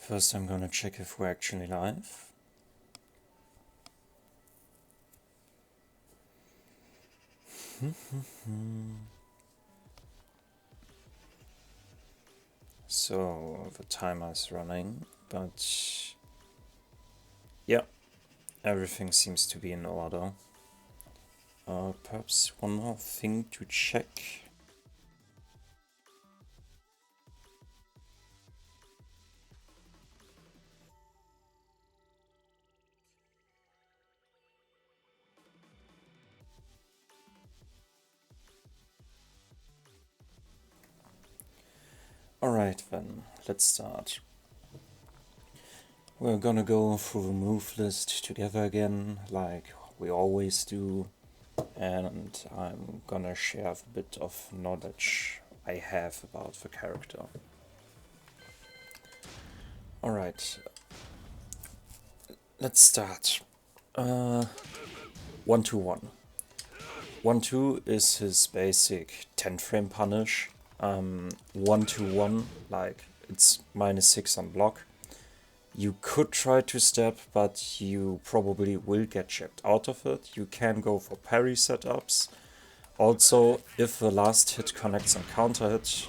First I'm gonna check if we're actually live. So the timer is running, but yeah, everything seems to be in order. Perhaps one more thing to check. Alright then, let's start. We're gonna go through the move list together again, like we always do, and I'm gonna share a bit of knowledge I have about the character. Alright, let's start. 1-2-1. 1-2 is his basic 10 frame punish. 1-2-1, like it's -6 on block. You could try to step, but you probably will get checked out of it. You can go for parry setups. Also, if the last hit connects on counter hit,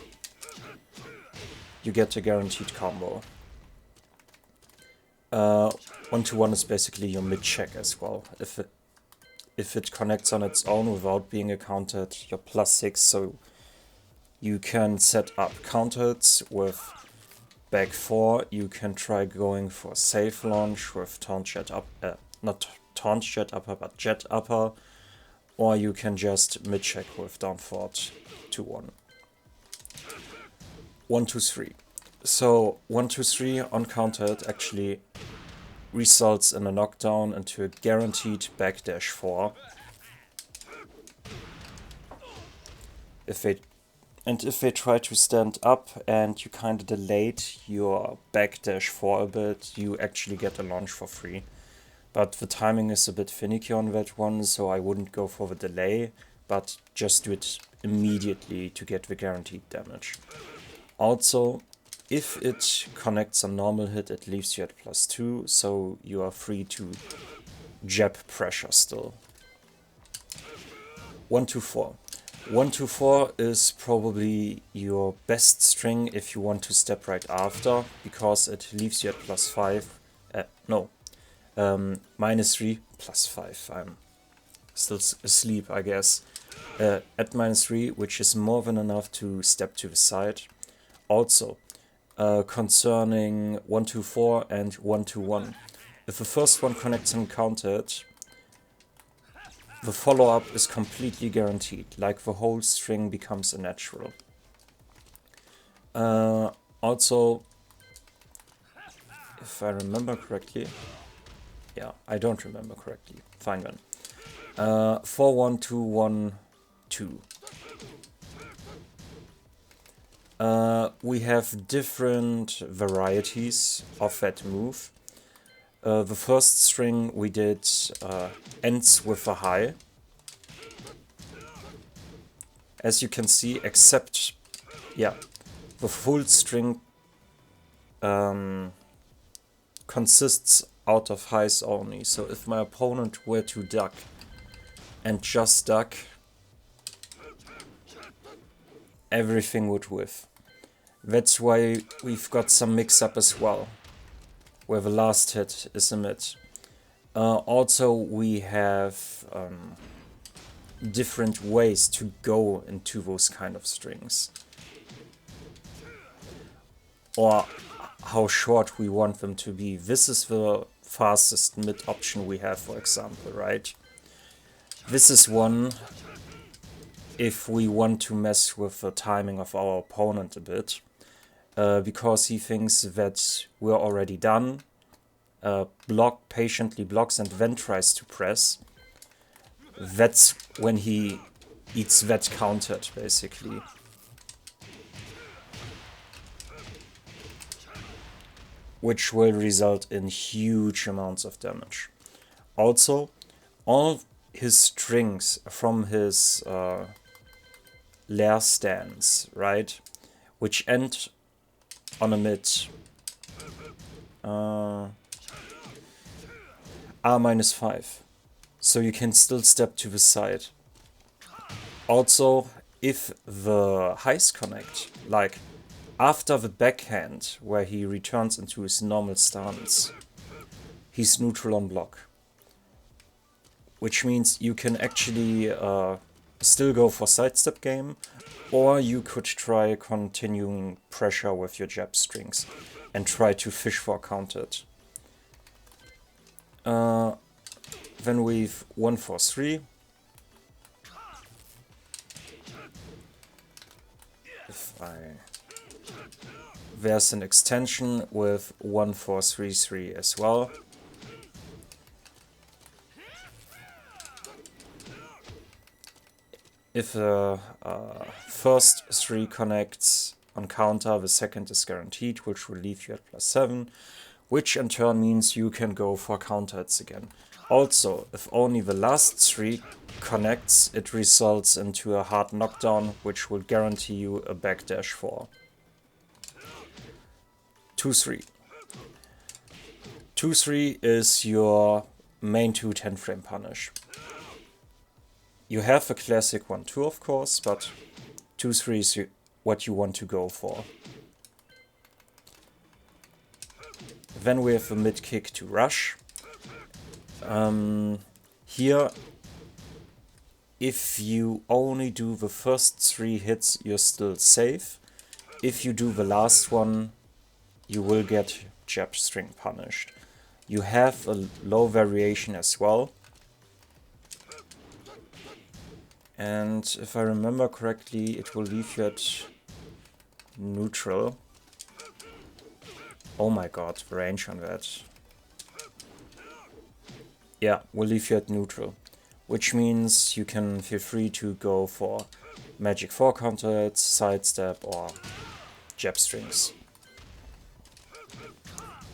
you get a guaranteed combo. 1-2-1 is basically your mid check as well. If it connects on its own without being accounted, you're +6, so you can set up counter hits with back 4. You can try going for safe launch with taunt jet up, not taunt jet upper, but jet upper, or you can just mid check with down forward 2-1. 1-2-3. So 1-2-3 on counter hit actually results in a knockdown into a guaranteed backdash 4. If they try to stand up and you kind of delayed your backdash 4 a bit, you actually get a launch for free. But the timing is a bit finicky on that one, so I wouldn't go for the delay, but just do it immediately to get the guaranteed damage. Also, if it connects a normal hit, it leaves you at +2, so you are free to jab pressure still. 1-2-4. 1-2-4 is probably your best string if you want to step right after, because it leaves you at +5. -3, +5. I'm still asleep, I guess. At -3, which is more than enough to step to the side. Also, concerning 1-2-4 and 1-2-1. If the first one connects and countered, the follow-up is completely guaranteed, like the whole string becomes a natural. Also, if I remember correctly, yeah, I don't remember correctly, fine then. 4-1-2-1-2. We have different varieties of that move. The first string we did ends with a high. As you can see, except, yeah, the full string consists out of highs only. So if my opponent were to duck and just duck, everything would whiff. That's why we've got some mix-up as well, where the last hit is a mid. Also, we have different ways to go into those kind of strings, or how short we want them to be. This is the fastest mid option we have, for example, right? This is one if we want to mess with the timing of our opponent a bit, because he thinks that we're already done, patiently blocks and then tries to press. That's when he eats that countered, basically. Which will result in huge amounts of damage. Also, all his strings from his lair stance, right, which end on a mid, R-5. So you can still step to the side. Also, if the heist connect, like after the backhand, where he returns into his normal stance, he's neutral on block. Which means you can actually still go for sidestep game, or you could try continuing pressure with your jab strings and try to fish for countered. Then we've 1-4-3. There's an extension with 1-4-3-3 as well. If the first 3 connects on counter, the second is guaranteed, which will leave you at +7, which in turn means you can go for counters again. Also, if only the last 3 connects, it results into a hard knockdown, which will guarantee you a backdash 4. 2-3. 2-3 is your main 2 10-frame punish. You have a classic 1-2 of course, but 2-3 is what you want to go for. Then we have a mid kick to rush. Here, if you only do the first 3 hits, you're still safe. If you do the last one, you will get jab string punished. You have a low variation as well. And if I remember correctly, it will leave you at neutral. Oh my god, the range on that. Yeah, will leave you at neutral. Which means you can feel free to go for magic 4 counters, sidestep or jab strings.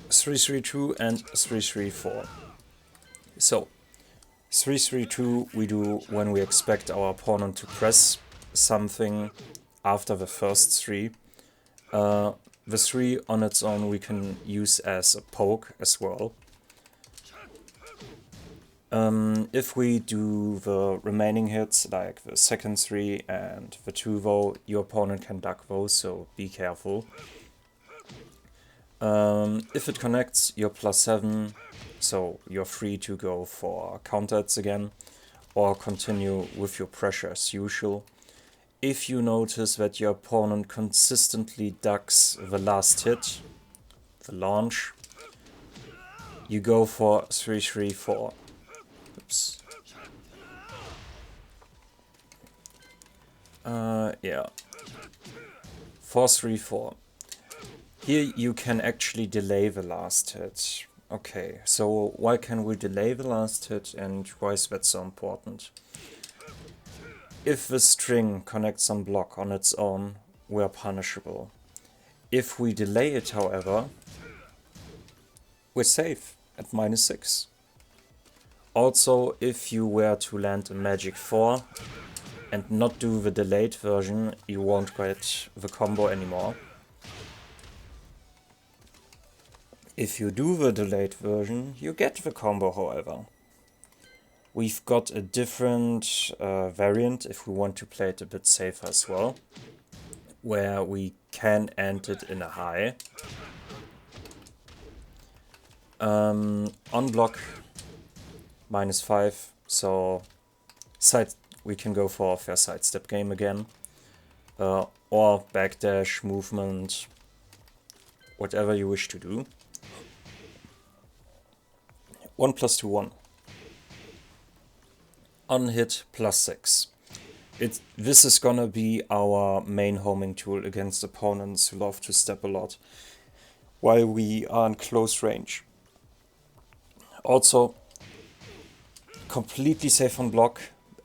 3-3-2 and 3-3-4. So, 3-3-2 we do when we expect our opponent to press something after the first 3. The 3 on its own we can use as a poke as well. If we do the remaining hits, like the second 3 and the 2 though, your opponent can duck those, so be careful. If it connects, you're +7, so you're free to go for counters again, or continue with your pressure as usual. If you notice that your opponent consistently ducks the last hit, the launch, you go for 3-3-4. Oops. Yeah. 4-3-4. Here you can actually delay the last hit. Okay, so why can we delay the last hit and why is that so important? If the string connects on block on its own, we are punishable. If we delay it, however, we're safe at -6. Also, if you were to land a magic 4 and not do the delayed version, you won't get the combo anymore. If you do the delayed version, you get the combo, however. We've got a different variant if we want to play it a bit safer as well, where we can end it in a high. On block, -5, so we can go for a fair sidestep game again, or backdash, movement, whatever you wish to do. 1+2, 1. On hit, +6. This is gonna be our main homing tool against opponents who love to step a lot while we are in close range. Also, completely safe on block,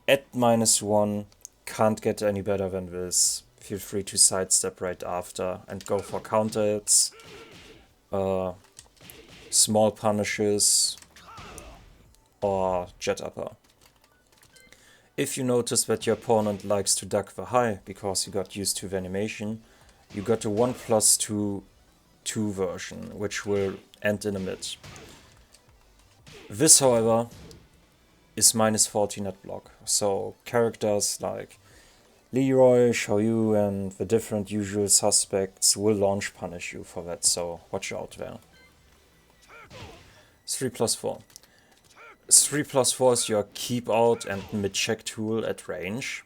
at -1, can't get any better than this. Feel free to sidestep right after and go for counter hits, small punishes, or jet upper. If you notice that your opponent likes to duck the high because he got used to the animation, you got a 1+2 2 version, which will end in a mid. This, however, is minus 14 at block, so characters like Leroy, Xiaoyu, and the different usual suspects will launch punish you for that, so watch out there. 3+4. 3+4 is your keep out and mid check tool at range.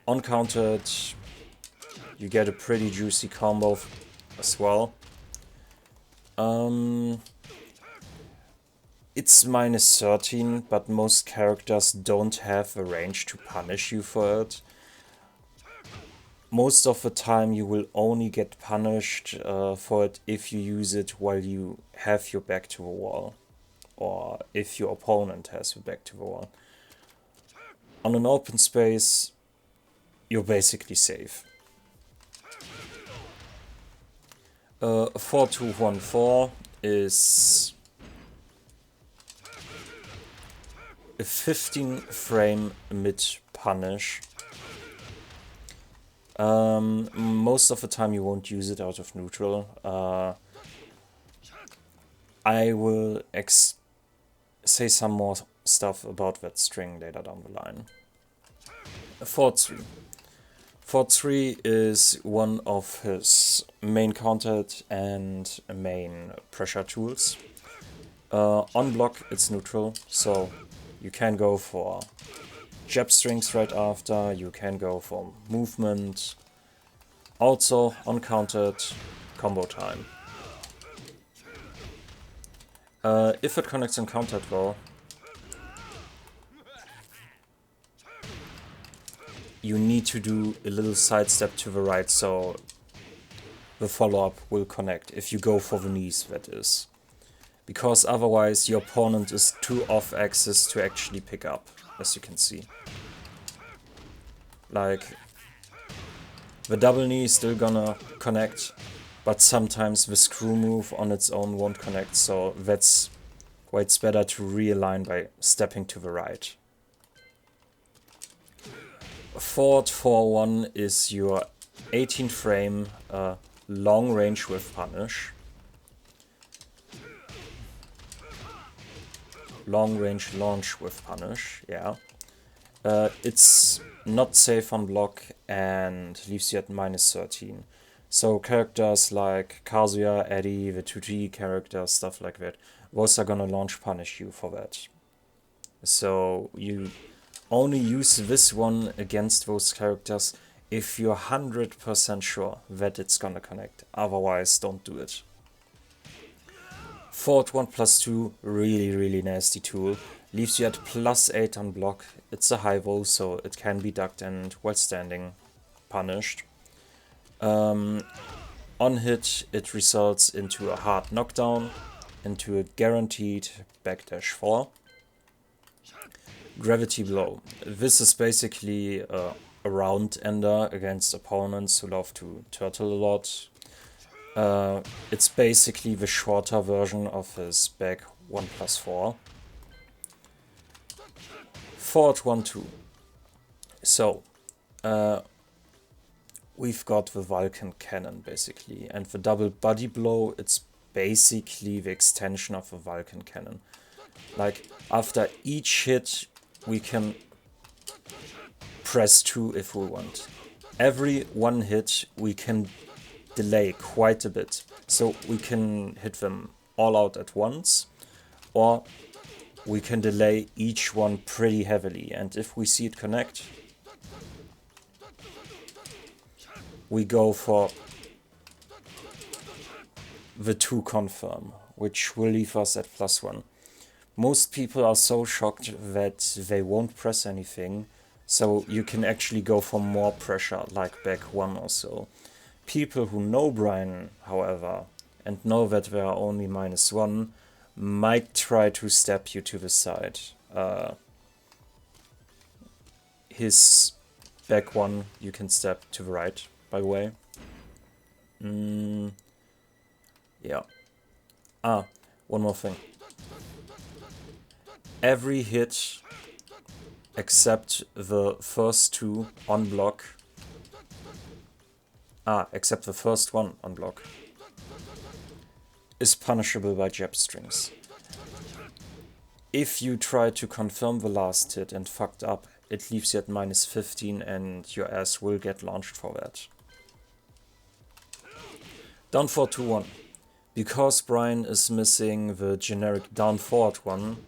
Uncountered, you get a pretty juicy combo as well. It's minus 13, but most characters don't have a range to punish you for it. Most of the time you will only get punished for it if you use it while you have your back to the wall, or if your opponent has your back to the wall. On an open space, you're basically safe. 4-2-1-4 is a 15 frame mid punish. Most of the time you won't use it out of neutral. I will say some more stuff about that string later down the line. 4-3. 4-3 is one of his main countered and main pressure tools. On block it's neutral, so you can go for jab strings right after, you can go for movement. Also uncountered, combo time. If it connects uncountered though, you need to do a little sidestep to the right, so the follow-up will connect, if you go for the knees, that is. Because otherwise your opponent is too off-axis to actually pick up, as you can see. Like, the double knee is still gonna connect, but sometimes the screw move on its own won't connect, so that's why it's better to realign by stepping to the right. 4-4-1 is your 18 frame long range with punish. Long range launch with punish, yeah. It's not safe on block and leaves you at minus 13. So characters like Kazuya, Eddie, the 2G characters, stuff like that, those are gonna launch punish you for that. So you only use this one against those characters if you're 100% sure that it's gonna connect. Otherwise, don't do it. 4-1+2, really nasty tool. Leaves you at +8 on block. It's a high roll, so it can be ducked and while standing punished. On hit, it results into a hard knockdown, into a guaranteed backdash 4. Gravity blow. This is basically a round ender against opponents who love to turtle a lot. It's basically the shorter version of his back 1+4. 4-1-2. So, we've got the Vulcan cannon basically, and the double body blow, it's basically the extension of the Vulcan cannon. Like, after each hit we can press 2 if we want. Every one hit we can delay quite a bit, so we can hit them all out at once, or we can delay each one pretty heavily, and if we see it connect, we go for the 2 confirm, which will leave us at +1. Most people are so shocked that they won't press anything, so you can actually go for more pressure, like back 1 or so. People who know Bryan, however, and know that they are only -1, might try to step you to the side. His back 1, you can step to the right, by the way. Yeah. One more thing. Every hit except the first 2 on block. Except the first one on block. is punishable by jab strings. If you try to confirm the last hit and fucked up, it leaves you at -15 and your ass will get launched for that. Down forward 2-1. Because Bryan is missing the generic down forward one,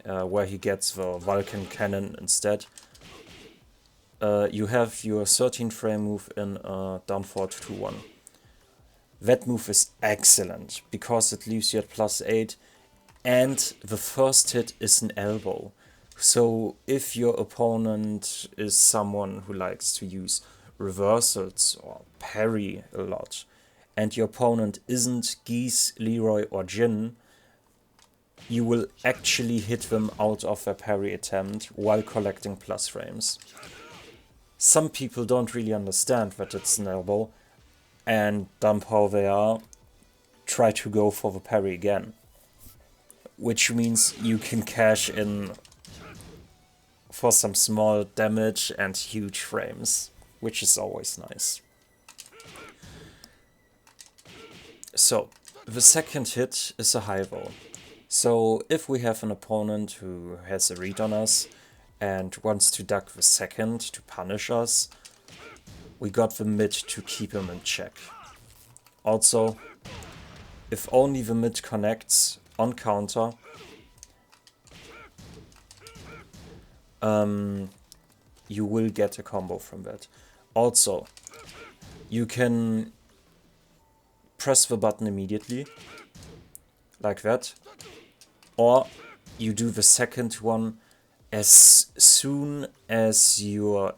where he gets the Vulcan cannon instead, you have your 13 frame move in down forward 2-1. That move is excellent because it leaves you at +8 and the first hit is an elbow. So if your opponent is someone who likes to use reversals or parry a lot, and your opponent isn't Geese, Leroy or Jin, you will actually hit them out of their parry attempt while collecting plus frames. Some people don't really understand that it's an elbow and dump how they are, try to go for the parry again. Which means you can cash in for some small damage and huge frames, which is always nice. So, the second hit is a high roll. So, if we have an opponent who has a read on us and wants to duck the second to punish us, we got the mid to keep him in check. Also, if only the mid connects on counter, you will get a combo from that. Also, you can press the button immediately, like that, or you do the second one as soon as your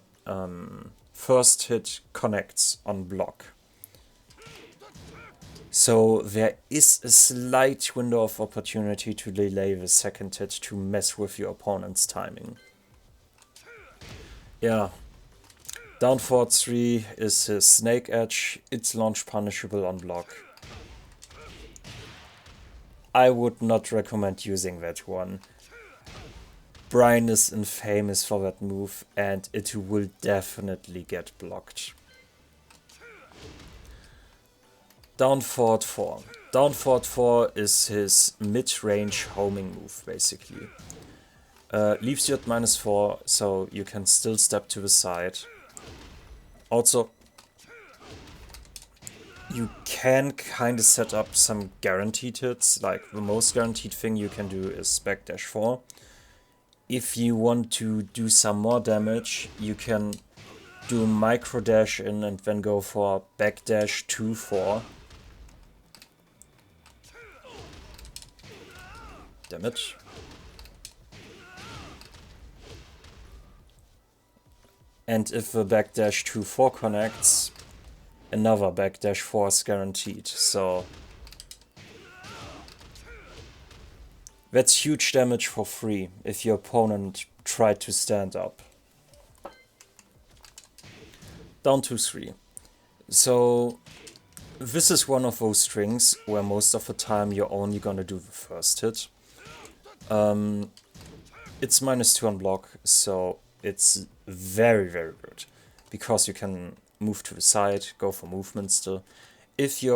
first hit connects on block. So there is a slight window of opportunity to delay the second hit to mess with your opponent's timing. Yeah, down forward 3 is his snake edge, it's launch punishable on block. I would not recommend using that one. Bryan is infamous for that move and it will definitely get blocked. Down forward 4. Down forward 4 is his mid-range homing move, basically. Leaves you at -4, so you can still step to the side. Also, you can kind of set up some guaranteed hits, like the most guaranteed thing you can do is backdash 4. If you want to do some more damage, you can do a micro dash in and then go for backdash 2-4. Damage. And if the backdash 2-4 connects, another backdash 4 is guaranteed. So that's huge damage for free if your opponent tried to stand up. Down to 3. So this is one of those strings where most of the time you're only gonna do the first hit. It's -2 on block, so it's very, very good. Because you can move to the side, go for movement still. If you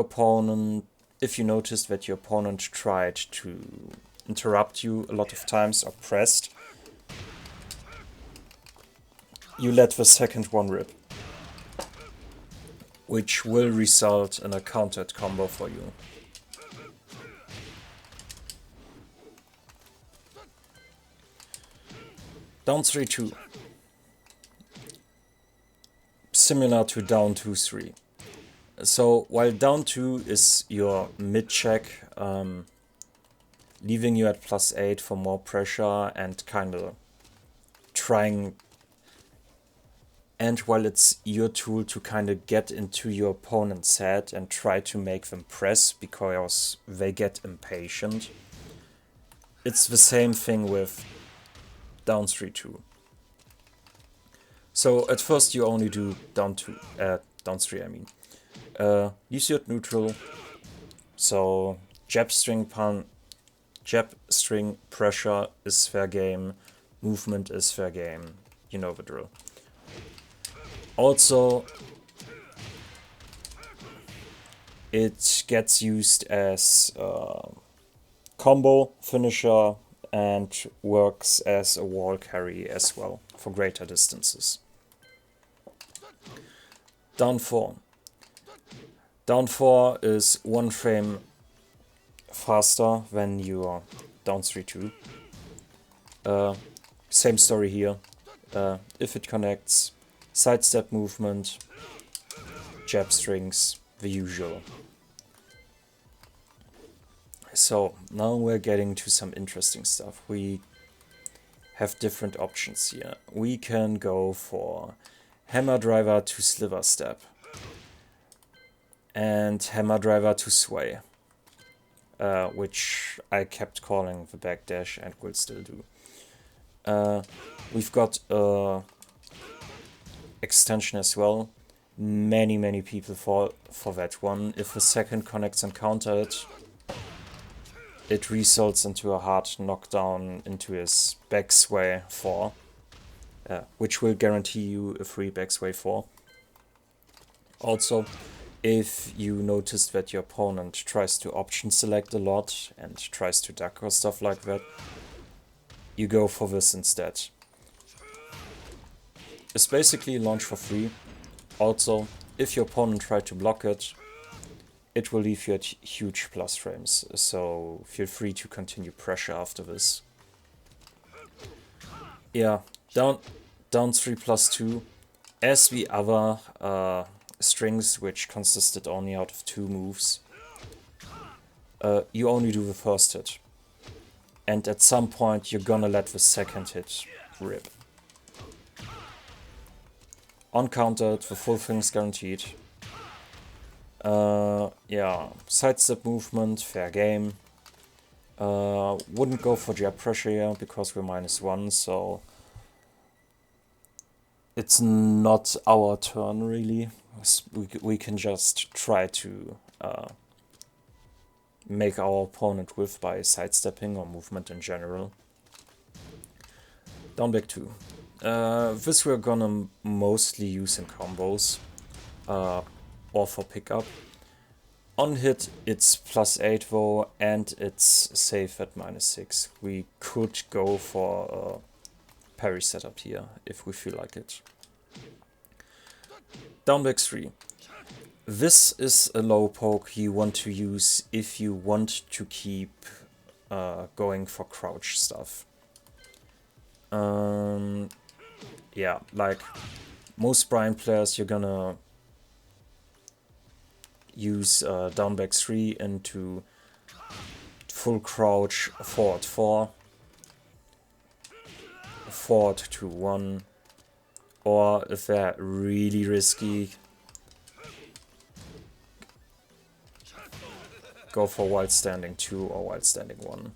noticed that your opponent tried to interrupt you a lot of times or pressed, you let the second one rip, which will result in a countered combo for you. Down 3-2. Similar to down 2-3. So while down 2 is your mid check, leaving you at +8 for more pressure and kind of trying, and while it's your tool to kind of get into your opponent's head and try to make them press because they get impatient, it's the same thing with down 3-2. So at first you only do down 3 I mean. Leaves you at neutral, so jab string pressure is fair game, movement is fair game, you know the drill. Also, It gets used as combo finisher and works as a wall carry as well for greater distances. Down 4. Down 4 is 1 frame faster when you are down 3-2. Same story here. If it connects, sidestep movement, jab strings, the usual. So now we're getting to some interesting stuff. We have different options here. We can go for hammer driver to sliver step and hammer driver to sway, which I kept calling the backdash and will still do. We've got extension as well. Many people fall for that one. If a second connects and counter it, it results into a hard knockdown into his back sway 4, which will guarantee you a free back sway 4. Also, if you notice that your opponent tries to option select a lot and tries to duck or stuff like that, you go for this instead. It's basically launch for free. Also, if your opponent tried to block it, it will leave you at huge plus frames, so feel free to continue pressure after this. Yeah, down 3+2, as the other strings, which consisted only out of 2 moves, you only do the first hit. And at some point you're gonna let the second hit rip. Uncountered, the full thing is guaranteed. Yeah, sidestep movement, fair game. Wouldn't go for jab pressure here because we're -1, so it's not our turn really. We can just try to make our opponent whiff by sidestepping or movement in general. Down back 2. This we're gonna mostly use in combos or for pickup. On hit it's +8 though, and it's safe at -6. We could go for a parry setup here if we feel like it. Down back 3. This is a low poke you want to use if you want to keep going for crouch stuff. Yeah, like most Bryan players, you're gonna use down back 3 into full crouch forward 4, forward to 1, or if they're really risky, go for wild standing 2 or wild standing 1.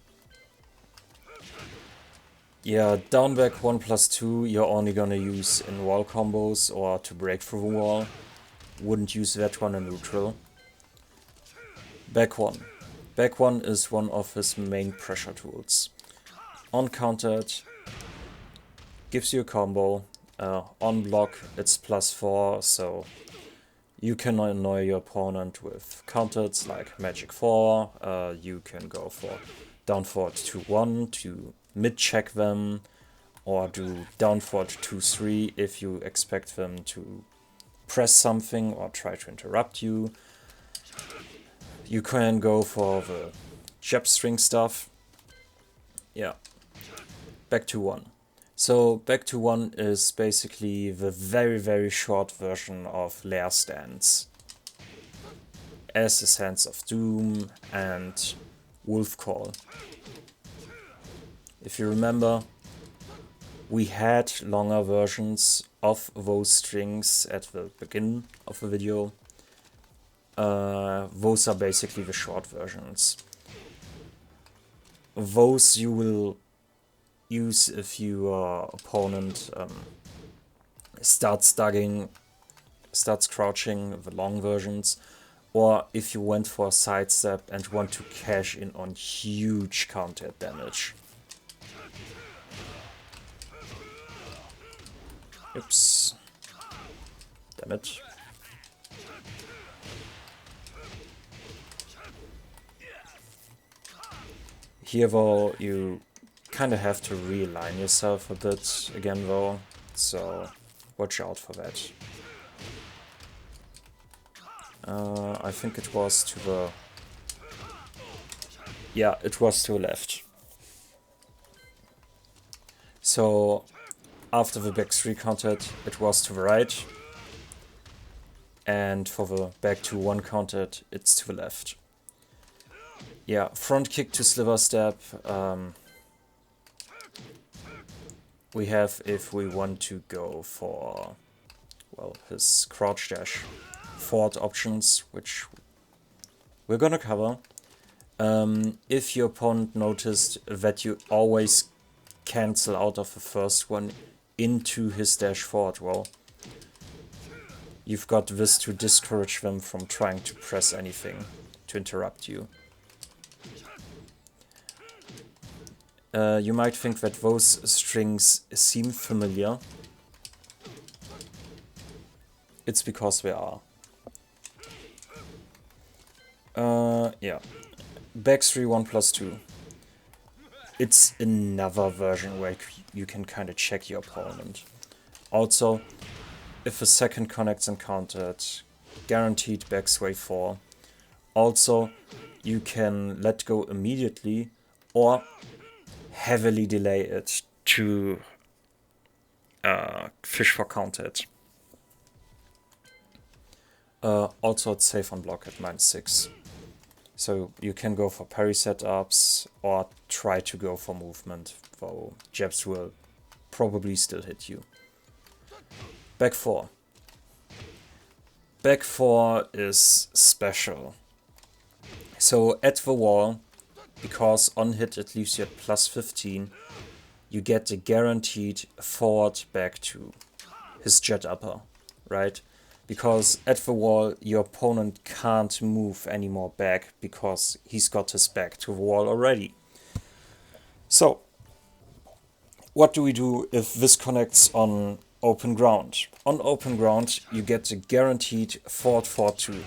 Yeah, down back 1+2 you're only gonna use in wall combos or to break through the wall. Wouldn't use that one in neutral. Back 1. Back 1 is one of his main pressure tools. Uncountered, gives you a combo. On block it's +4, so you can annoy your opponent with counters like Magic 4. You can go for down forward 2-1 to mid-check them, or do down forward 2-3 if you expect them to press something or try to interrupt you. You can go for the jab string stuff. Yeah. Back to 1. So back to 1 is basically the very short version of lair stance, as is Hands of Doom and Wolf Call. If you remember, we had longer versions of those strings at the beginning of the video. Those are basically the short versions. Those you will use if your opponent starts crouching, the long versions, or if you went for a sidestep and want to cash in on huge counter damage. Oops. Damn it. Here though, you kind of have to realign yourself a bit again though, so watch out for that. I think it was to the... Yeah, it was to the left. So after the back 3 counted, it was to the right. And for the back 2-1 counted, it's to the left. Yeah, front kick to sliver step. We have, if we want to go for, well, his crouch dash, forward options, which we're gonna cover. If your opponent noticed that you always cancel out of the first one into his dash forward roll, you've got this to discourage them from trying to press anything to interrupt you. You might think that those strings seem familiar. It's because they are. Yeah. Back 3, 1+2. It's another version where you can kind of check your opponent. Also, if a second connects and counted, guaranteed back sway 4. Also, you can let go immediately or heavily delay it to fish for counted. Also, it's safe on block at -6. So you can go for parry setups or try to go for movement, though jabs will probably still hit you. Back 4. Back 4 is special. So at the wall, because on hit it leaves you at +15, you get a guaranteed forward back to his jet upper, right? Because at the wall, your opponent can't move anymore back because he's got his back to the wall already. So, what do we do if this connects on open ground? On open ground, you get a guaranteed forward 4-2.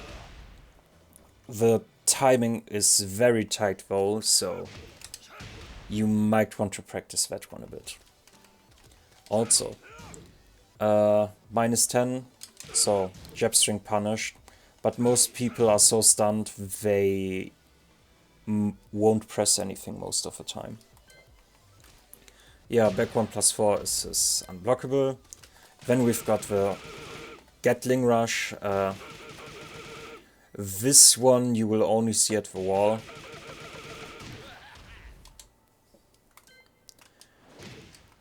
The timing is very tight though, so you might want to practice that one a bit. Also, -10. So, jab string punished, but most people are so stunned they won't press anything most of the time. Yeah, back 1+4 is unblockable. Then we've got the Gatling Rush. This one you will only see at the wall.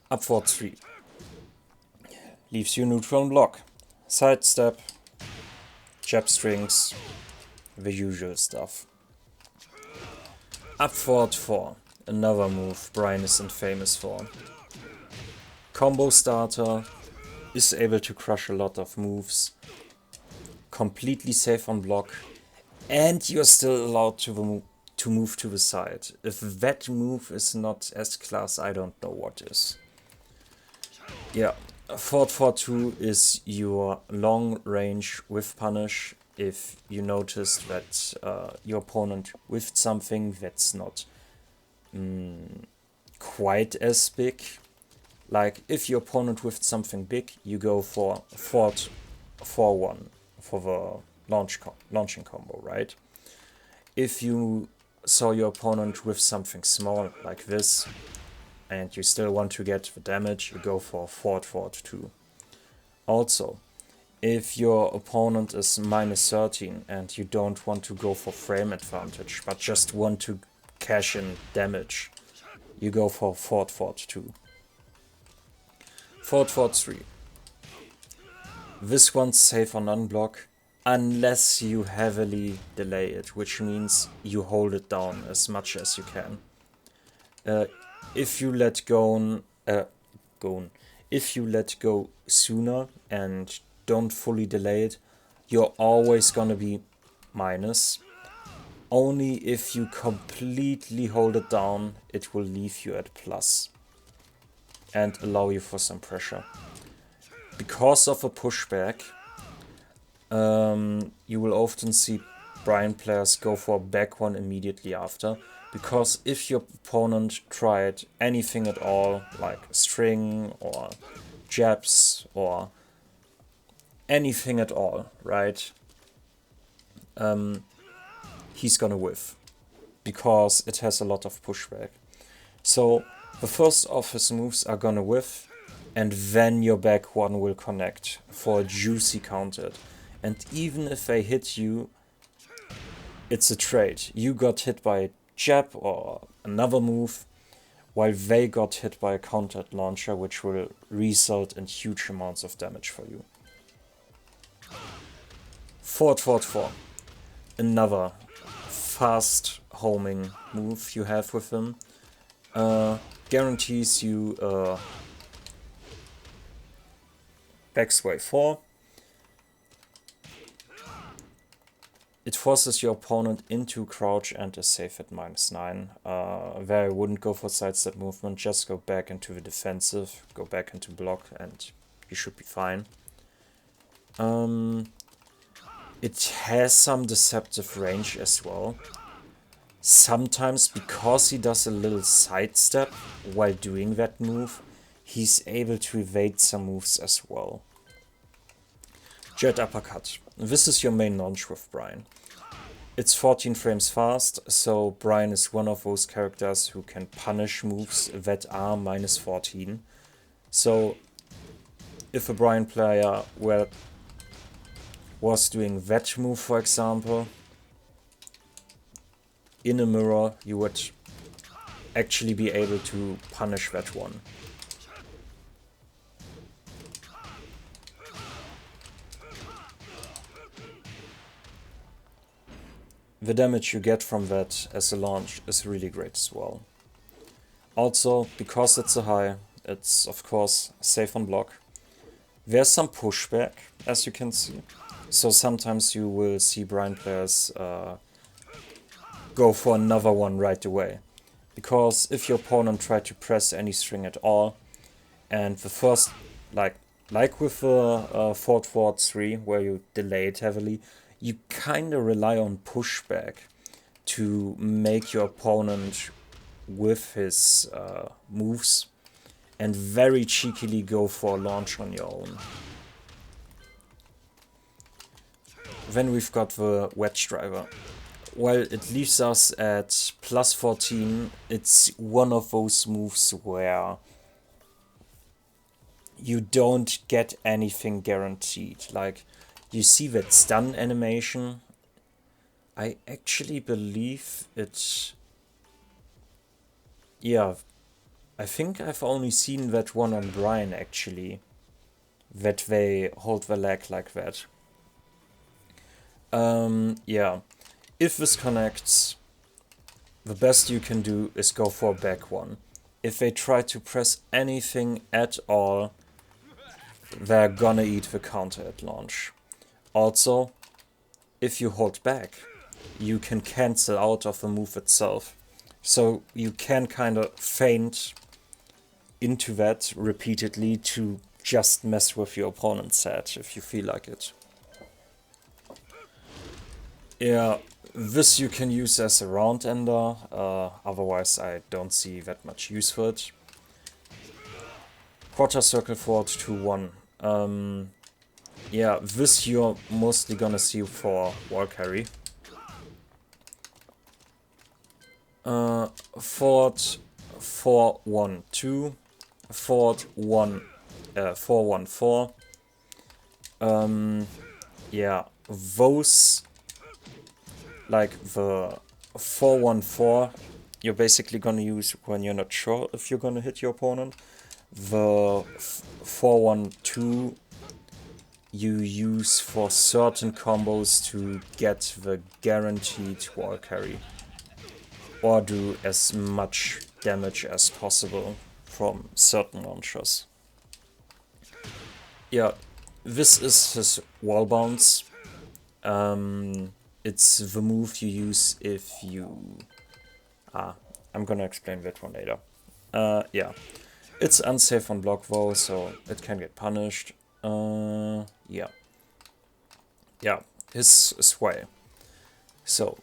Up forward 3. Leaves you neutral on block. Sidestep, jab strings, the usual stuff. Up forward 4, another move Bryan is infamous for. Combo starter, is able to crush a lot of moves, completely safe on block, and you're still allowed to move to the side. If that move is not S-class, I don't know what is. Yeah. Forward 4-2 is your long range with punish if you notice that your opponent whiffed something that's not quite as big. Like if your opponent whiffed something big, you go for forward 4-1 for the launching combo, right? If you saw your opponent whiff something small like this, and you still want to get the damage, you go for forward 2. Also, if your opponent is -13 and you don't want to go for frame advantage, but just want to cash in damage, you go for forward 2. Forward 3. This one's safe on unblock, unless you heavily delay it, which means you hold it down as much as you can. If you let go, if you let go sooner and don't fully delay it, you're always gonna be minus. Only if you completely hold it down, it will leave you at plus and allow you for some pressure. Because of a pushback, you will often see Bryan players go for back 1 immediately after, Because if your opponent tried anything at all, like string or jabs or anything at all, right, he's gonna whiff, because it has a lot of pushback. So the first of his moves are gonna whiff, and then your back one will connect for a juicy counter. And even if they hit you, it's a trade. You got hit by a jab or another move, while they got hit by a countered launcher, which will result in huge amounts of damage for you. Forward, forward, forward. Another fast homing move you have with him. Guarantees you backsway 4. It forces your opponent into crouch and is safe at -9. There I wouldn't go for sidestep movement, just go back into the defensive, go back into block, and you should be fine. It has some deceptive range as well. Sometimes, because he does a little sidestep while doing that move, he's able to evade some moves as well. Jet uppercut. This is your main launch with Bryan. It's 14 frames fast, so Bryan is one of those characters who can punish moves that are -14. So if a Bryan player was doing that move, for example, in a mirror, you would actually be able to punish that one. The damage you get from that as a launch is really great as well. Also, because it's a high, it's of course safe on block. There's some pushback, as you can see. So sometimes you will see Bryan players go for another one right away. Because if your opponent tried to press any string at all, and the first, like with the forward 3, where you delay it heavily, you kind of rely on pushback to make your opponent with his moves and very cheekily go for a launch on your own. Then we've got the wedge driver. While it leaves us at +14, it's one of those moves where you don't get anything guaranteed. Like, you see that stun animation. I actually believe it... Yeah, I think I've only seen that one on Bryan, actually. That they hold the leg like that. Yeah. If this connects, the best you can do is go for a back one. If they try to press anything at all, they're gonna eat the counter at launch. Also, if you hold back, you can cancel out of the move itself. So you can kind of feint into that repeatedly to just mess with your opponent's set if you feel like it. Yeah, this you can use as a round ender, otherwise I don't see that much use for it. Quarter circle forward 2-1. Yeah, this you're mostly gonna see for wall carry. Forward 4-1-2, forward 4-1-4. Yeah, those, like the 4-1-4, you're basically gonna use when you're not sure if you're gonna hit your opponent. The 4-1-2 you use for certain combos to get the guaranteed wall carry, or do as much damage as possible from certain launchers. Yeah, this is his wall bounce. It's the move you use if you... I'm gonna explain that one later. Yeah. It's unsafe on block though, so it can get punished. Yeah. Yeah, his sway. So,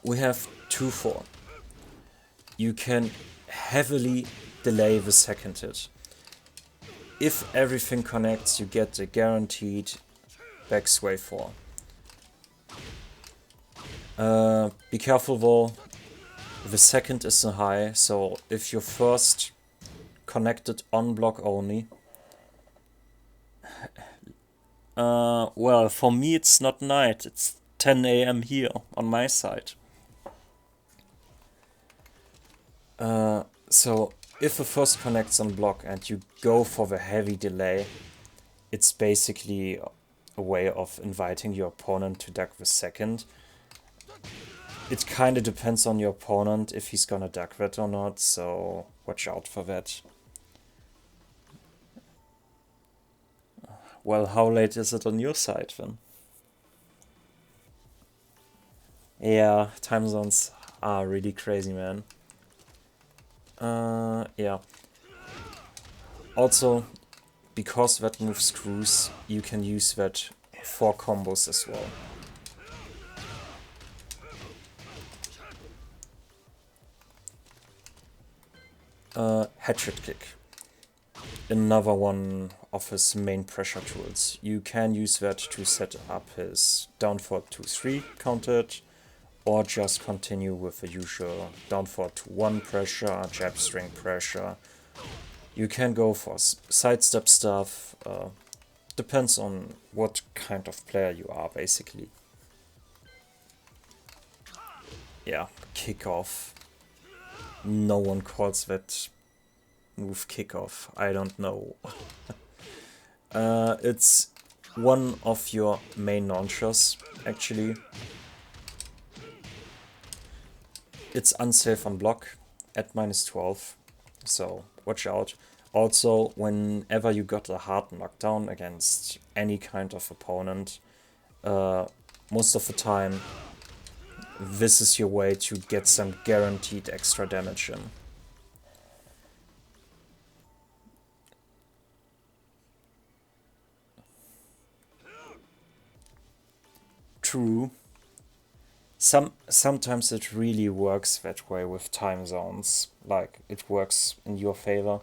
we have 2-4. you can heavily delay the second hit. If everything connects, you get a guaranteed back sway 4. Be careful though, the second is a high, so if you're first connected on block only, well, for me it's not night, it's 10 AM here on my side. So if the first connects on block and you go for the heavy delay, it's basically a way of inviting your opponent to duck the second. It kind of depends on your opponent if he's gonna duck that or not, so watch out for that. Well, how late is it on your side then? Yeah, time zones are really crazy, man. Yeah. Also, because that move screws, you can use that for combos as well. Hatchet kick. Another one of his main pressure tools. You can use that to set up his down forward 2-3 countered, or just continue with the usual down forward 2-1 pressure, jab string pressure. You can go for sidestep stuff, depends on what kind of player you are basically. Yeah, kickoff. No one calls that move kickoff, I don't know. It's one of your main launchers, actually. It's unsafe on block at -12, so watch out. Also, whenever you got a hard knockdown against any kind of opponent, most of the time this is your way to get some guaranteed extra damage in. True. Sometimes it really works that way with time zones, like it works in your favor.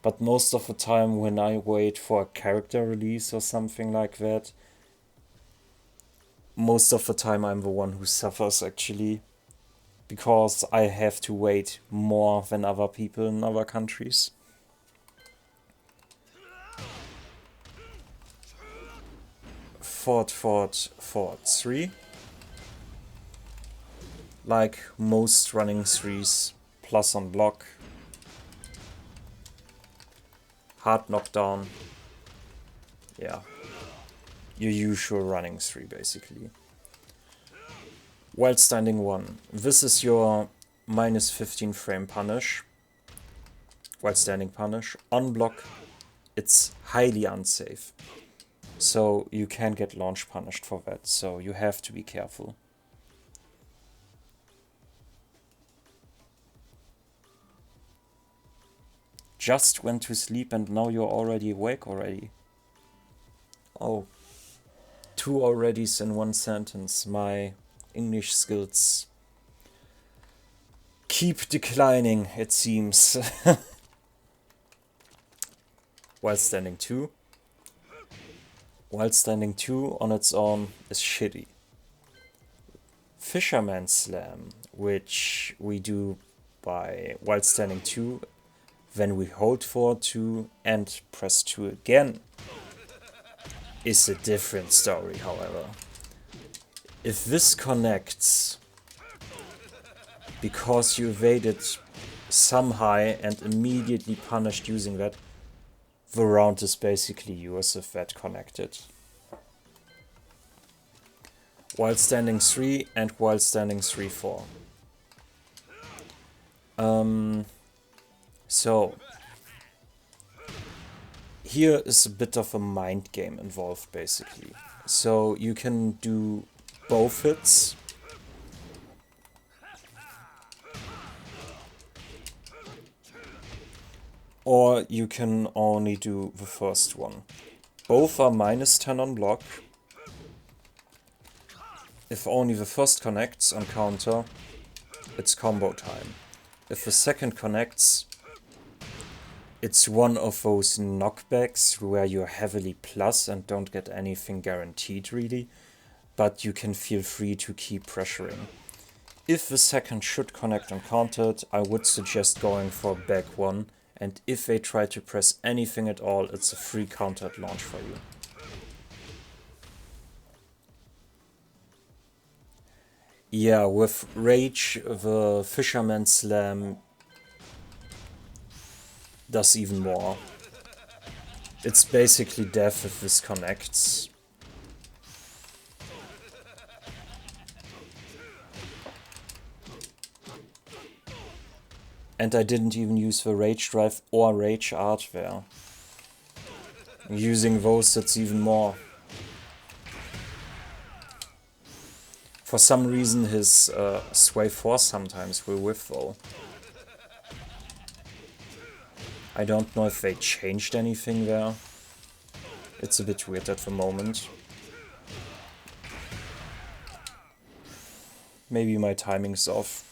But most of the time when I wait for a character release or something like that, most of the time I'm the one who suffers actually, because I have to wait more than other people in other countries. Forward, 3. Like most running 3s, plus on block. Hard knockdown. Yeah. Your usual running 3 basically. While standing 1. This is your -15 frame punish. While standing punish. On block, it's highly unsafe. So you can get launch punished for that, so you have to be careful. Just went to sleep and now you're already awake already. Oh, 2 alreadys in one sentence. My English skills keep declining, it seems. While standing 2. While standing 2 on its own is shitty. Fisherman Slam, which we do by while standing 2, then we hold forward 2 and press 2 again, is a different story, however. If this connects because you evaded some high and immediately punished using that, the round is basically yours if that connected. While standing 3 and while standing 3-4. So here is a bit of a mind game involved basically. So you can do both hits. Or you can only do the first one. Both are -10 on block. If only the first connects on counter, it's combo time. If the second connects, it's one of those knockbacks where you're heavily plus and don't get anything guaranteed really, but you can feel free to keep pressuring. If the second should connect uncountered, I would suggest going for back one, and if they try to press anything at all, it's a free countered launch for you. Yeah, with Rage, the Fisherman Slam does even more. It's basically death if this connects. And I didn't even use the Rage Drive or Rage Art there. Using those, that's even more. For some reason his Sway Force sometimes will whiff though. I don't know if they changed anything there. It's a bit weird at the moment. Maybe my timing's off.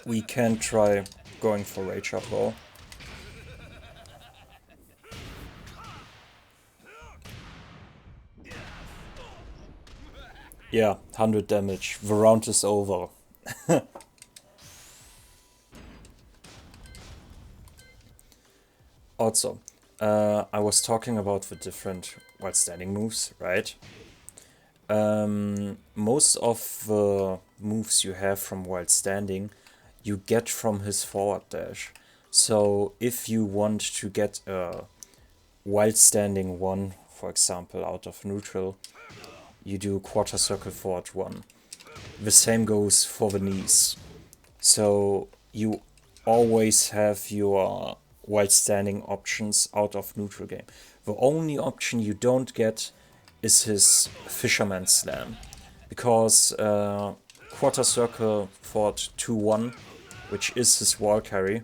We can try going for Rage Up though. Yeah, 100 damage. The round is over. Also, I was talking about the different while standing moves, right? Most of the moves you have from while standing, you get from his forward dash. So if you want to get a while standing one, for example, out of neutral, you do quarter circle forward one. The same goes for the knees. So you always have your while standing options out of neutral game. The only option you don't get is his Fisherman Slam, because quarter circle forward 2-1, which is his wall carry,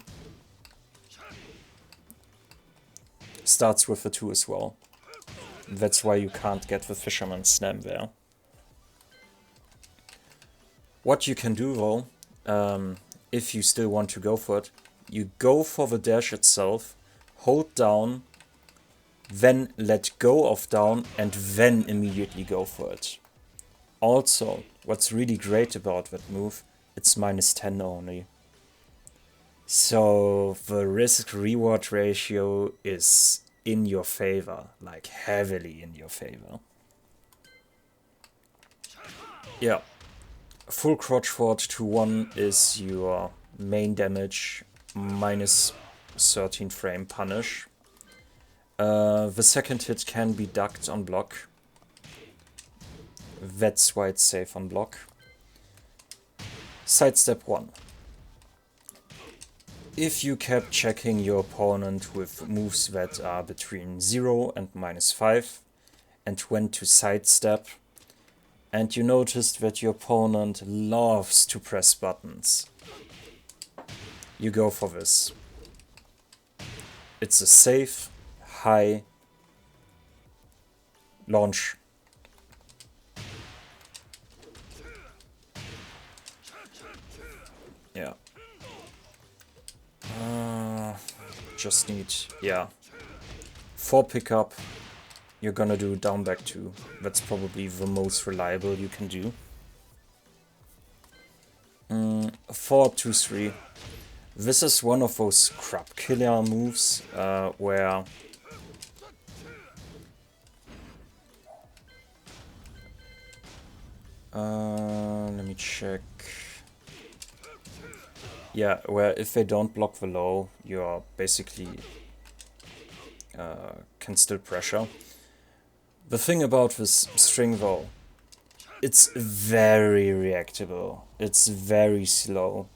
starts with a 2 as well. That's why you can't get the Fisherman Slam there. What you can do though, if you still want to go for it, you go for the dash itself, hold down, then let go of down, and then immediately go for it. Also, what's really great about that move, it's -10 only. So the risk-reward ratio is in your favor, like heavily in your favor. Yeah. Full crotch forward 2-1 is your main damage, -13 frame punish. The second hit can be ducked on block. That's why it's safe on block. Sidestep 1. If you kept checking your opponent with moves that are between 0 and -5 and went to sidestep, and you noticed that your opponent loves to press buttons, you go for this. It's a safe, high launch. Yeah. Just need, yeah. 4 pickup, you're gonna do down back 2. That's probably the most reliable you can do. 4-2-3. This is one of those crab killer moves where let me check. Yeah, where if they don't block the low, you're basically can still pressure. The thing about this string though, it's very reactable. It's very slow.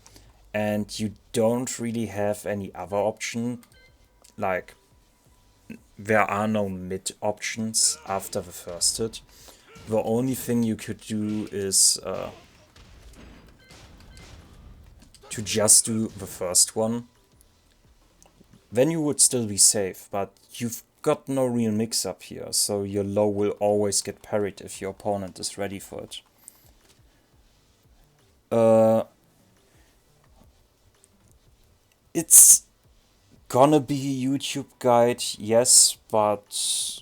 And you don't really have any other option. Like, there are no mid options after the first hit. The only thing you could do is to just do the first one. Then you would still be safe, but you've got no real mix-up here, so your low will always get parried if your opponent is ready for it. It's gonna be a YouTube guide, yes, but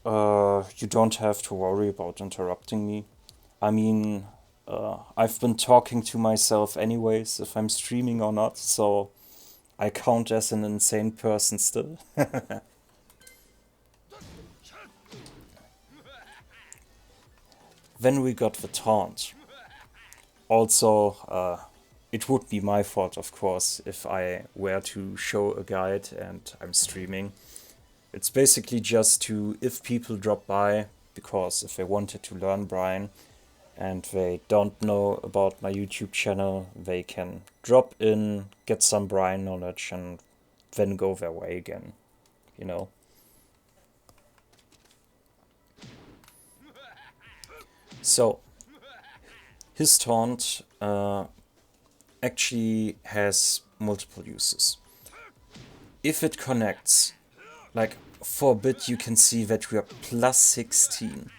you don't have to worry about interrupting me. I mean, I've been talking to myself anyways if I'm streaming or not, so I count as an insane person still. Then we got the taunt. Also, it would be my fault, of course, if I were to show a guide and I'm streaming. It's basically just to, if people drop by, because if they wanted to learn Bryan and they don't know about my YouTube channel, they can drop in, get some Bryan knowledge, and then go their way again, you know? So, his taunt actually has multiple uses. If it connects, like for a bit you can see that we are plus 16.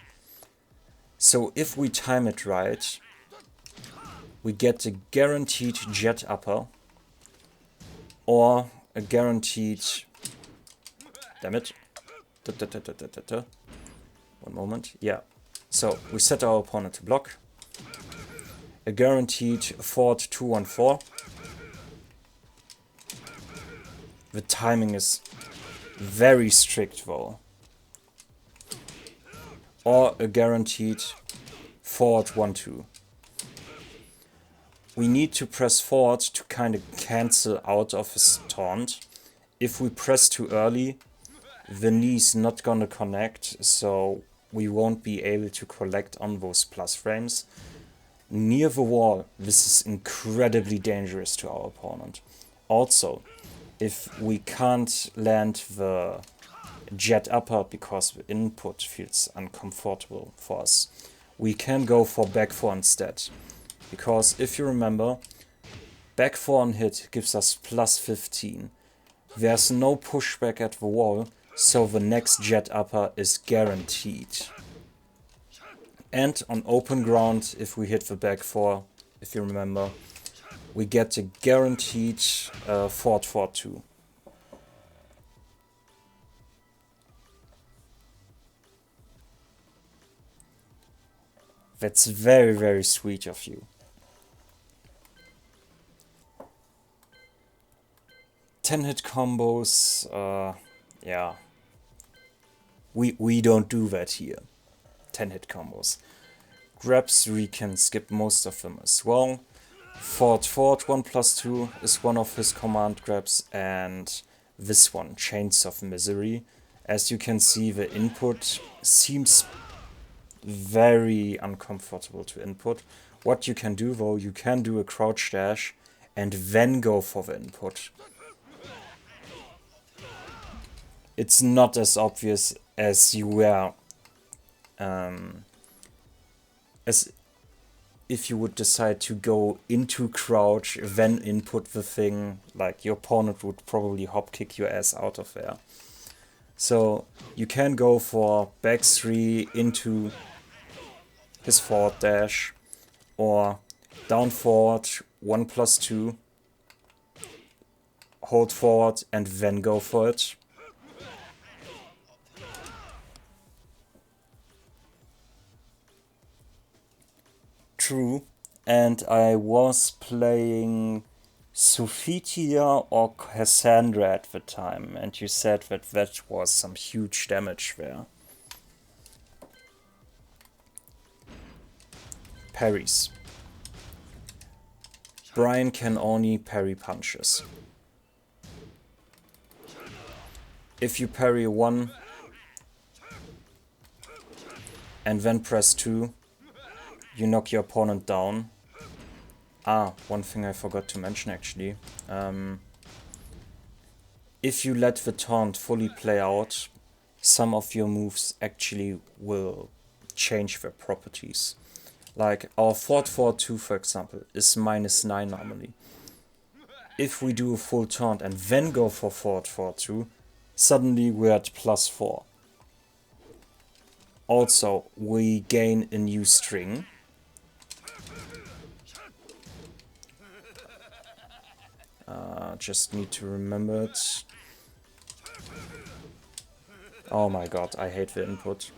So if we time it right, we get a guaranteed jet upper or a guaranteed... Damn it. One moment. Yeah. So we set our opponent to block. A guaranteed forward 2-1-4. The timing is very strict though. Or a guaranteed forward 1-2. We need to press forward to kind of cancel out of his taunt. If we press too early, the knee's not gonna connect, so we won't be able to collect on those plus frames. Near the wall, this is incredibly dangerous to our opponent. Also, if we can't land the jet upper because the input feels uncomfortable for us, we can go for back 4 instead. Because if you remember, back 4 on hit gives us plus 15. There's no pushback at the wall, so the next jet upper is guaranteed. And on open ground, if we hit the back 4, if you remember, we get a guaranteed forward 4-2. That's very, very sweet of you. 10 hit combos, yeah. We don't do that here. 10 hit combos. Grabs, we can skip most of them as well. Forward 1+2 is one of his command grabs, and this one, Chains of Misery. As you can see, the input seems very uncomfortable to input. What you can do though, you can do a crouch dash and then go for the input. It's not as obvious as you were, as if you would decide to go into crouch, then input the thing, like your opponent would probably hop kick your ass out of there. So you can go for back 3 into his forward dash, or down forward 1+2, hold forward and then go for it. True, and I was playing Sophitia or Cassandra at the time, and you said that that was some huge damage there. Parries. Bryan can only parry punches. If you parry 1 and then press 2, you knock your opponent down. One thing I forgot to mention actually. If you let the taunt fully play out, some of your moves actually will change their properties. Like our forward 4-2, for example, is -9 normally. If we do a full taunt and then go for forward 4-2, suddenly we're at +4. Also, we gain a new string. Just need to remember it. Oh my god, I hate the input.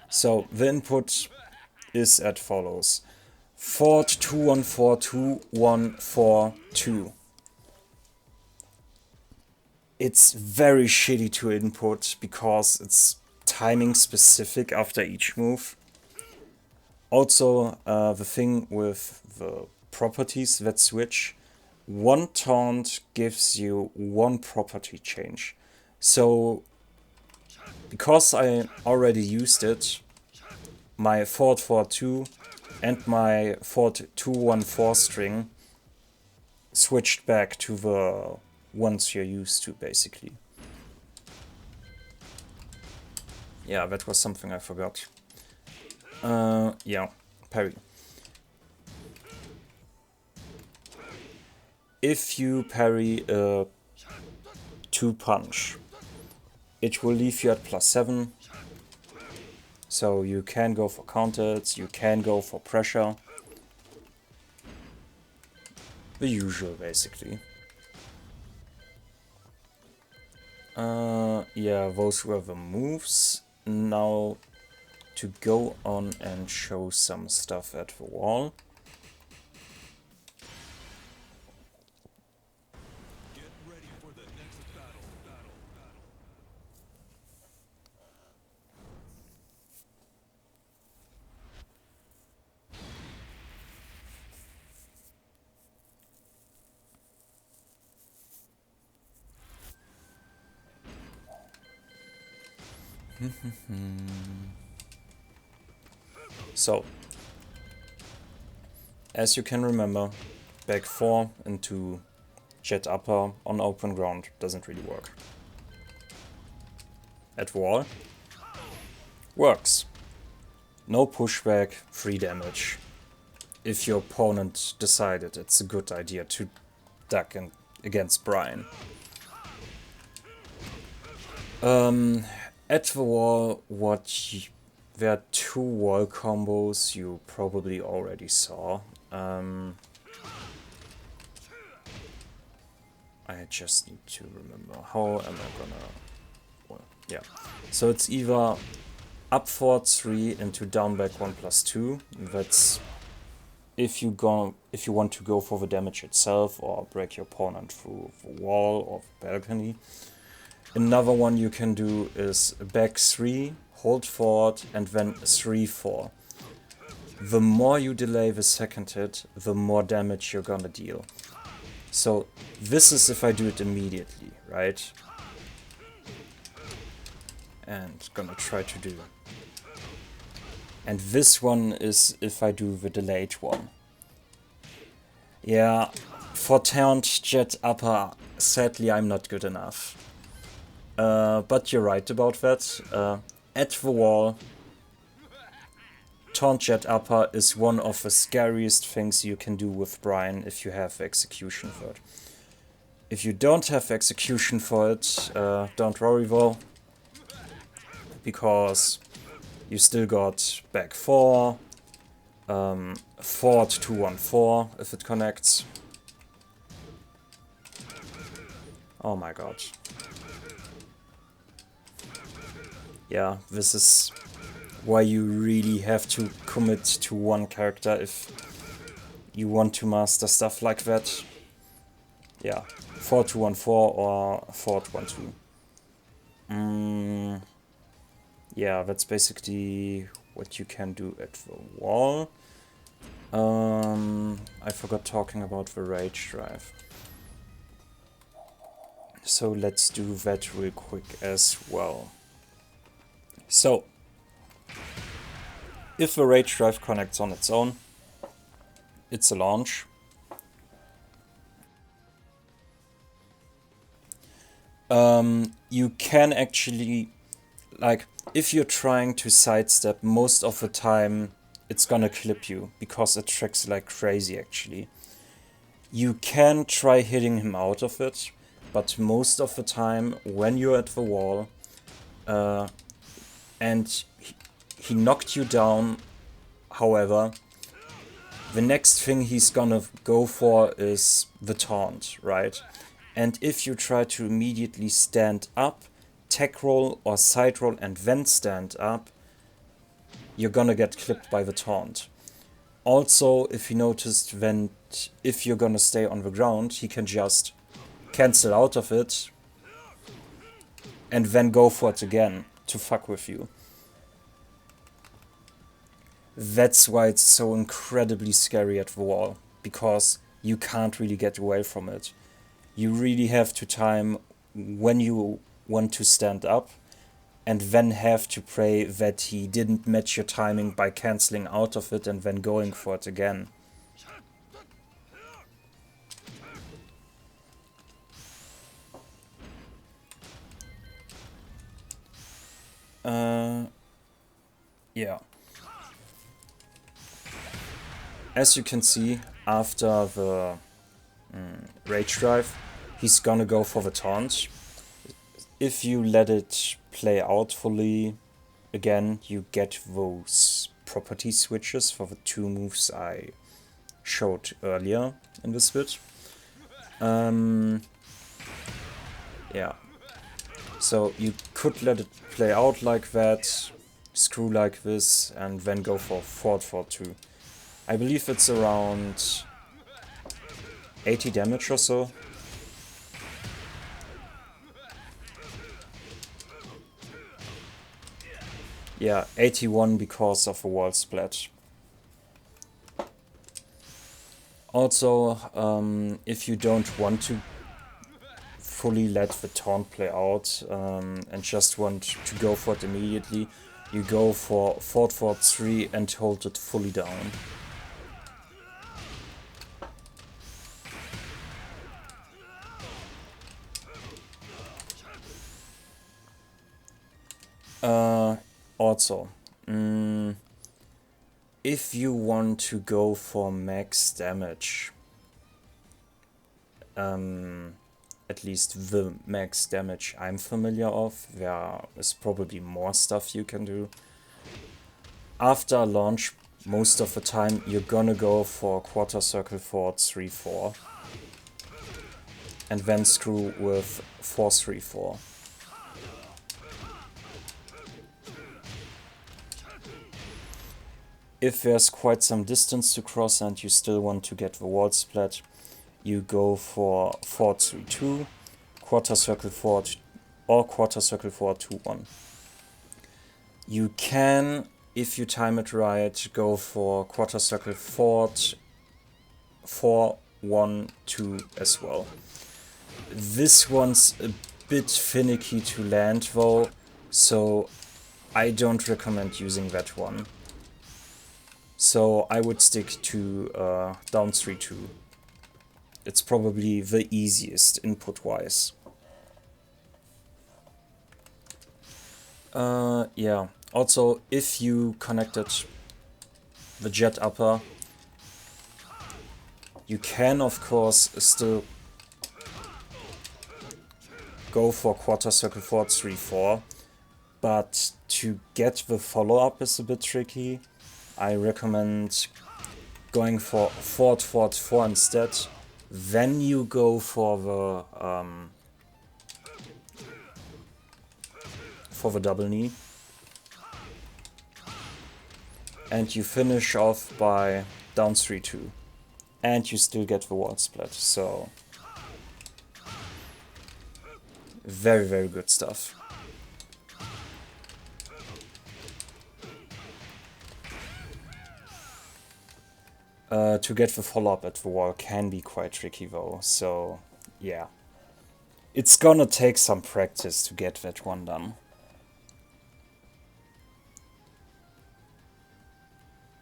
So, the input is as follows. Ford 21421442. It's very shitty to input because it's timing specific after each move. Also, the thing with the properties that switch, one taunt gives you one property change. So, because I already used it, my Ford 42 and my Ford 214 string switched back to the ones you're used to, basically. Yeah, that was something I forgot. Yeah, parry. If you parry a 2-punch, it will leave you at +7. So you can go for counters, you can go for pressure. The usual, basically. Yeah, those were the moves. Now to go on and show some stuff at the wall. Get ready for the next battle. So, as you can remember, back 4 into jet upper on open ground doesn't really work. At wall, works. No pushback, free damage. If your opponent decided it's a good idea to duck in against Bryan. At the wall, there are 2 wall combos you probably already saw. I just need to remember. How am I gonna... Well, yeah. So it's either up forward 3 into down back 1+2. That's if you want to go for the damage itself or break your opponent through the wall or the balcony. Another one you can do is back 3, hold forward, and then 3-4. The more you delay the second hit, the more damage you're gonna deal. So this is if I do it immediately, right? And gonna try to do. And this one is if I do the delayed one. Yeah, for taunt jet upper, sadly I'm not good enough. But you're right about that. At the wall, taunt jet upper is one of the scariest things you can do with Bryan if you have execution for it. If you don't have execution for it, don't worry though, because you still got back 4, forward 2-1-4 if it connects. Oh my god. Yeah, this is why you really have to commit to one character if you want to master stuff like that. Yeah, 4-2-1-4 or 4-1-2. Yeah, that's basically what you can do at the wall. I forgot talking about the rage drive. So let's do that real quick as well. So, if the rage drive connects on its own, it's a launch. You can actually, like, if you're trying to sidestep, most of the time it's gonna clip you, because it tracks like crazy actually. You can try hitting him out of it, but most of the time when you're at the wall, and he knocked you down. However, the next thing he's gonna go for is the taunt, right? And if you try to immediately stand up, tech roll or side roll and then stand up, you're gonna get clipped by the taunt. Also, if you noticed, then if you're gonna stay on the ground, he can just cancel out of it and then go for it again to fuck with you. That's why it's so incredibly scary at the wall, because you can't really get away from it. You really have to time when you want to stand up, and then have to pray that he didn't match your timing by cancelling out of it and then going for it again. Yeah. As you can see, after the rage drive, he's gonna go for the taunt. If you let it play out fully, again, you get those property switches for the two moves I showed earlier in this bit. Yeah. So you could let it play out like that, screw like this, and then go for forward 4-2. I believe it's around 80 damage or so. Yeah, 81 because of a wall splat. Also, if you don't want to fully let the taunt play out and just want to go for it immediately, you go for forward 4-3 and hold it fully down. Also, if you want to go for max damage, at least the max damage I'm familiar of, there is probably more stuff you can do. After launch, most of the time you're gonna go for quarter circle forward 3-4 and then screw with 4-3-4. If there's quite some distance to cross and you still want to get the wall splat, you go for 4-3-2, quarter circle forward, or quarter circle forward 2-1. You can, if you time it right, go for quarter circle forward 4-1-2 as well. This one's a bit finicky to land though, so I don't recommend using that one. So I would stick to down 3-2. It's probably the easiest input-wise. Yeah. Also, if you connected the jet upper, you can of course still go for quarter circle forward 3-4, but to get the follow-up is a bit tricky. I recommend going for forward 4 instead. Then you go for the double knee, and you finish off by down 3-2, and you still get the wall splat. So very, very good stuff. To get the follow-up at the wall can be quite tricky though, so yeah. It's gonna take some practice to get that one done.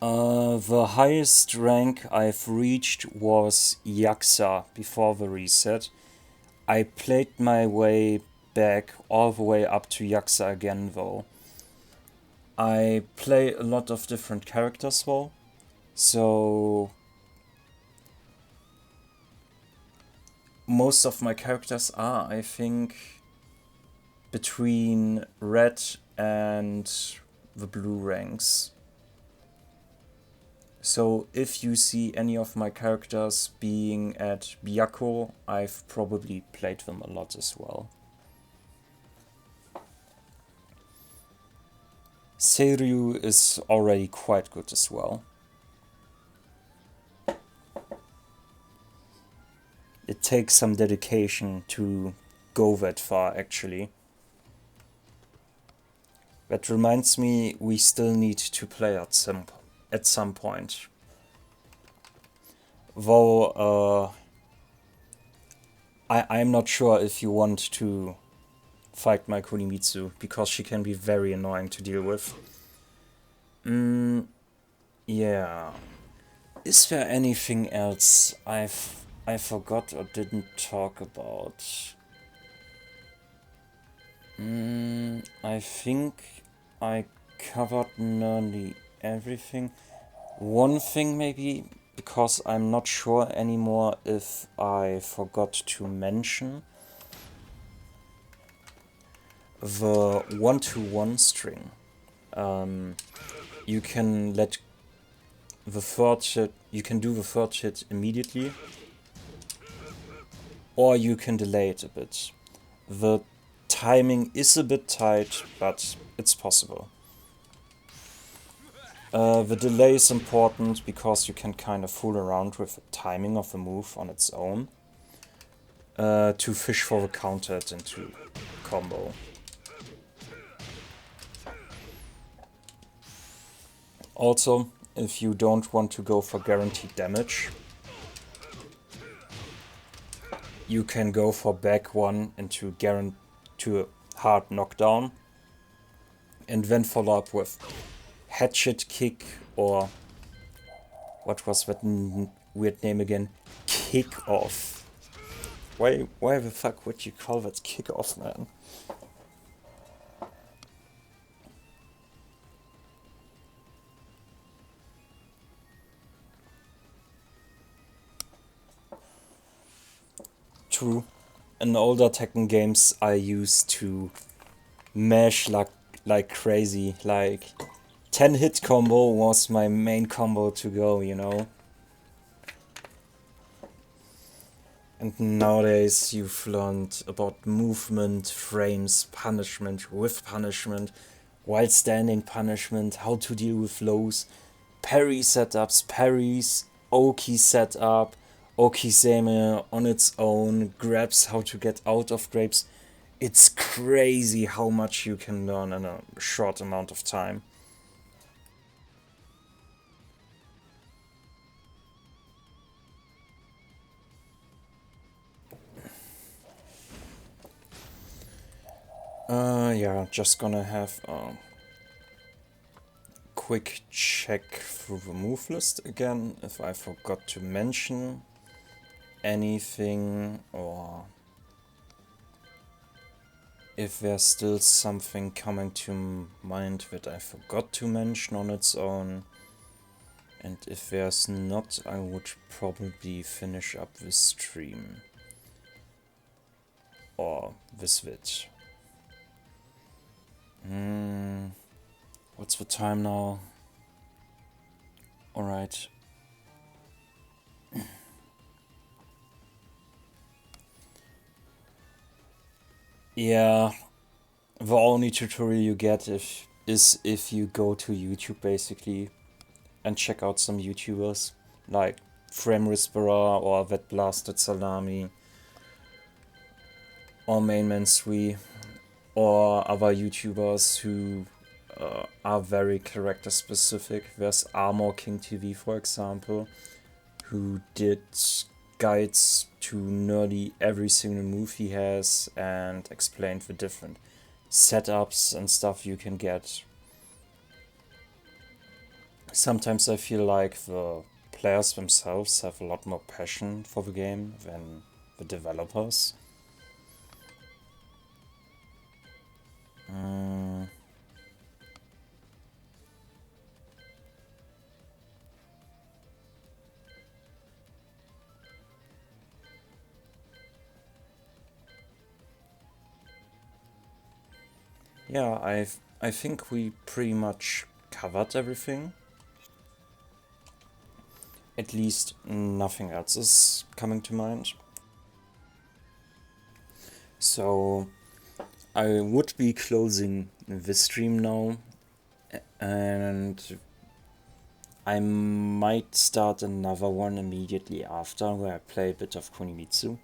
The highest rank I've reached was Yaksa before the reset. I played my way back all the way up to Yaksa again though. I play a lot of different characters though. So most of my characters are, I think, between red and the blue ranks. So if you see any of my characters being at Byakko, I've probably played them a lot as well. Seiryu is already quite good as well. It takes some dedication to go that far, actually. That reminds me, we still need to play at some point. Though I'm not sure if you want to fight my Kunimitsu, because she can be very annoying to deal with. Yeah. Is there anything else I forgot or didn't talk about? I think I covered nearly everything. One thing maybe, because I'm not sure anymore if I forgot to mention the 1-to-1 string. You can let the third hit, you can do the third hit immediately, or you can delay it a bit. The timing is a bit tight, but it's possible. The delay is important because you can kind of fool around with the timing of the move on its own to fish for the counter into combo. Also, if you don't want to go for guaranteed damage, you can go for back one into to a hard knockdown, and then follow up with hatchet kick, or what was that weird name again? Kick off. Why the fuck would you call that kick off, man? True. In older Tekken games, I used to mash like crazy. Like 10 hit combo was my main combo to go, you know. And nowadays you've learned about movement, frames, punishment with punishment, while standing punishment, how to deal with lows, parry setups, parries, Oki setup, Okizeme on its own, grabs, how to get out of grabs. It's crazy how much you can learn in a short amount of time. Yeah, just gonna have a quick check through the move list again if I forgot to mention anything, or if there's still something coming to mind that I forgot to mention on its own. And if there's not, I would probably finish up this stream. Or this vid. What's the time now? Alright. Yeah, the only tutorial you get is if you go to YouTube basically and check out some YouTubers like Frame Whisperer or That Blasted Salami or Mainman 3 or other YouTubers who are very character specific. There's Armor King TV, for example, who did guides to nearly every single move he has and explained the different setups and stuff you can get. Sometimes I feel like the players themselves have a lot more passion for the game than the developers. Yeah, I think we pretty much covered everything. At least nothing else is coming to mind. So I would be closing this stream now, and I might start another one immediately after where I play a bit of Kunimitsu.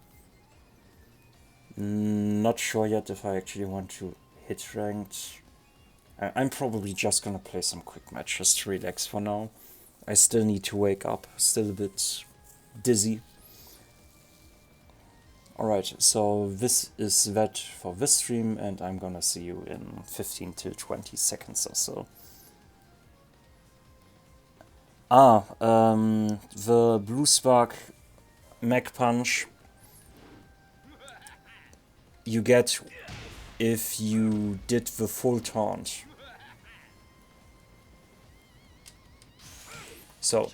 Not sure yet if I actually want to hit ranked. I'm probably just gonna play some quick matches to relax for now. I still need to wake up, still a bit dizzy. Alright, so this is that for this stream, and I'm gonna see you in 15 to 20 seconds or so. The Blue Spark Mech Punch you get if you did the full taunt. So,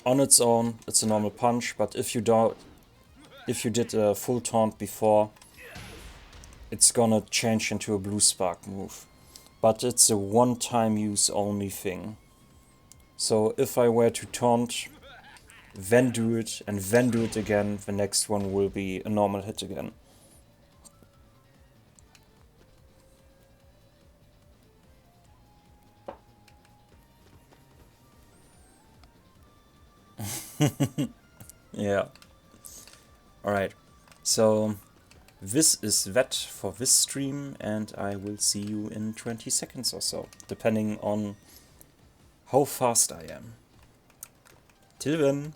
on its own, it's a normal punch, but if you did a full taunt before, it's gonna change into a Blue Spark move. But it's a one-time use only thing. So if I were to taunt, then do it, and then do it again, the next one will be a normal hit again. Yeah. Alright. So this is that for this stream, and I will see you in 20 seconds or so, depending on how fast I am. Till then.